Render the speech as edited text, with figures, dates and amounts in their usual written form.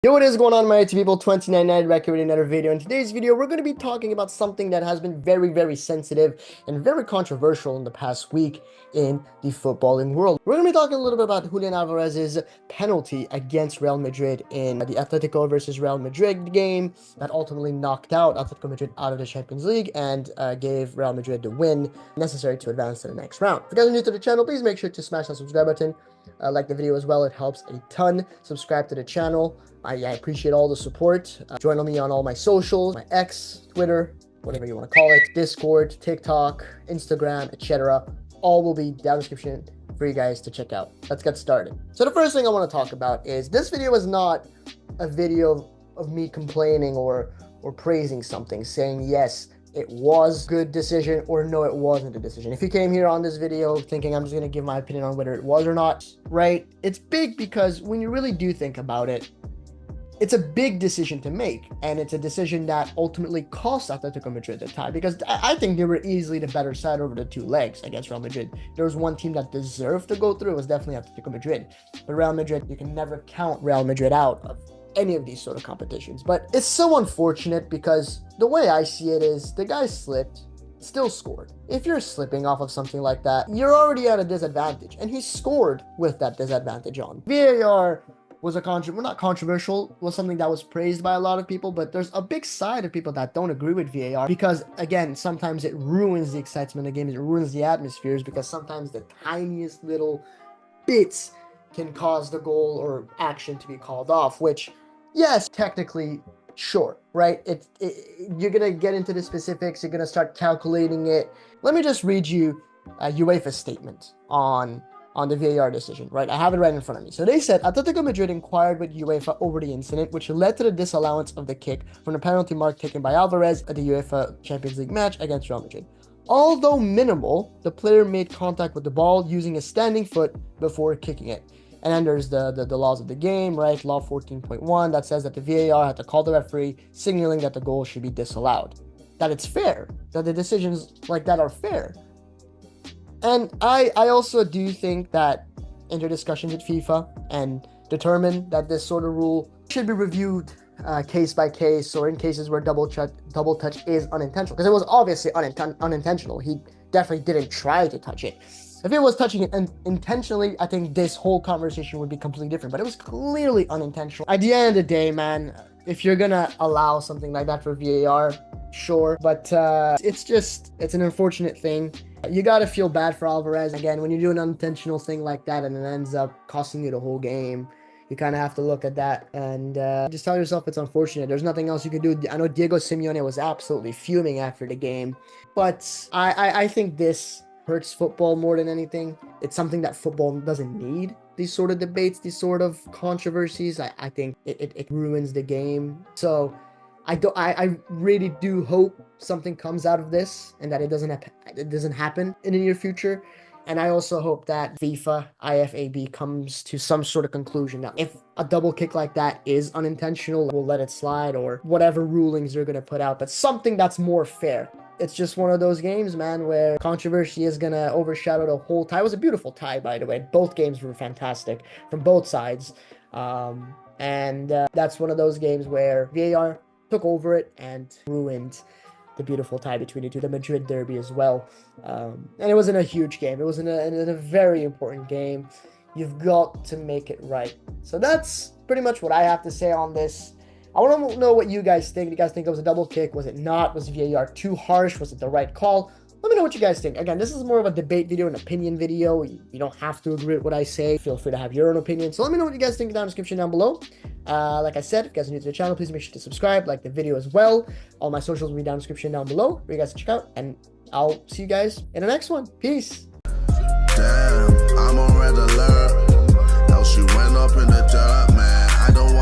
Yo, what is going on, my YouTube people? 2990 back here with another video. In today's video, we're going to be talking about something that has been very sensitive and very controversial in the past week in the footballing world. We're going to be talking a little bit about Julian Alvarez's penalty against Real Madrid in the Atletico versus Real Madrid game that ultimately knocked out Atletico Madrid out of the Champions League and gave Real Madrid the win necessary to advance to the next round. If you guys are new to the channel, please make sure to smash that subscribe button. Like the video as well, it helps a ton. Subscribe to the channel. I appreciate all the support. Join me on all my socials, my X, Twitter, whatever you want to call it, Discord, TikTok, Instagram, etc. All will be down in the description for you guys to check out. Let's get started. So the first thing I want to talk about is this video is not a video of me complaining or praising something, saying yes, it was a good decision or no, it wasn't a decision. If you came here on this video thinking I'm just going to give my opinion on whether it was or not, right? It's big because when you really do think about it, it's a big decision to make, and it's a decision that ultimately cost Atletico Madrid the tie, because I think they were easily the better side over the two legs against Real Madrid. There was one team that deserved to go through, it was definitely Atletico Madrid. But Real Madrid, you can never count Real Madrid out of any of these sort of competitions. But it's so unfortunate because the way I see it is the guy slipped, still scored. If you're slipping off of something like that, you're already at a disadvantage, and he scored with that disadvantage on. VAR was not controversial, was something that was praised by a lot of people, but there's a big side of people that don't agree with VAR because, again, sometimes it ruins the excitement of the game, it ruins the atmospheres, because sometimes the tiniest little bits can cause the goal or action to be called off, which, yes, technically, sure, right? You're gonna get into the specifics, you're gonna start calculating it. Let me just read you UEFA's statement on the VAR decision, right? I have it right in front of me. So they said, Atletico Madrid inquired with UEFA over the incident, which led to the disallowance of the kick from the penalty mark taken by Alvarez at the UEFA Champions League match against Real Madrid. Although minimal, the player made contact with the ball using a standing foot before kicking it. And then there's the laws of the game, right? Law 14.1 that says that the VAR had to call the referee, signaling that the goal should be disallowed. That it's fair, that the decisions like that are fair. And I also do think that enter discussions with FIFA and determine that this sort of rule should be reviewed case by case, or in cases where double touch is unintentional, because it was obviously unintentional. He definitely didn't try to touch it. If it was touching it intentionally, I think this whole conversation would be completely different, but it was clearly unintentional. At the end of the day, man, if you're gonna allow something like that for VAR, sure, but it's an unfortunate thing. You gotta feel bad for Alvarez. Again, when you do an unintentional thing like that and it ends up costing you the whole game, you kind of have to look at that and just tell yourself it's unfortunate. There's nothing else you can do. I know Diego Simeone was absolutely fuming after the game, but I think this hurts football more than anything. It's something that football doesn't need. These sort of debates, these sort of controversies, I think it ruins the game. So I really do hope something comes out of this and that it doesn't happen in the near future. And I also hope that FIFA, IFAB comes to some sort of conclusion that if a double kick like that is unintentional, we'll let it slide, or whatever rulings they're going to put out, but something that's more fair. It's just one of those games, man, where controversy is going to overshadow the whole tie. It was a beautiful tie, by the way. Both games were fantastic from both sides. That's one of those games where VAR took over it and ruined the beautiful tie between the two, the Madrid derby as well. And it wasn't a huge game. It was in a very important game. You've got to make it right. So that's pretty much what I have to say on this. I want to know what you guys think. Do you guys think it was a double kick? Was it not? Was VAR too harsh? Was it the right call? Let me know what you guys think. Again, this is more of a debate video, an opinion video. You don't have to agree with what I say. Feel free to have your own opinion. So let me know what you guys think down in the description down below. Like I said, if you guys are new to the channel, please make sure to subscribe, like the video as well. All my socials will be down in the description down below for you guys to check out. And I'll see you guys in the next one. Peace. Damn, I'm on red alert. Now she went up in the dirt, man. I don't want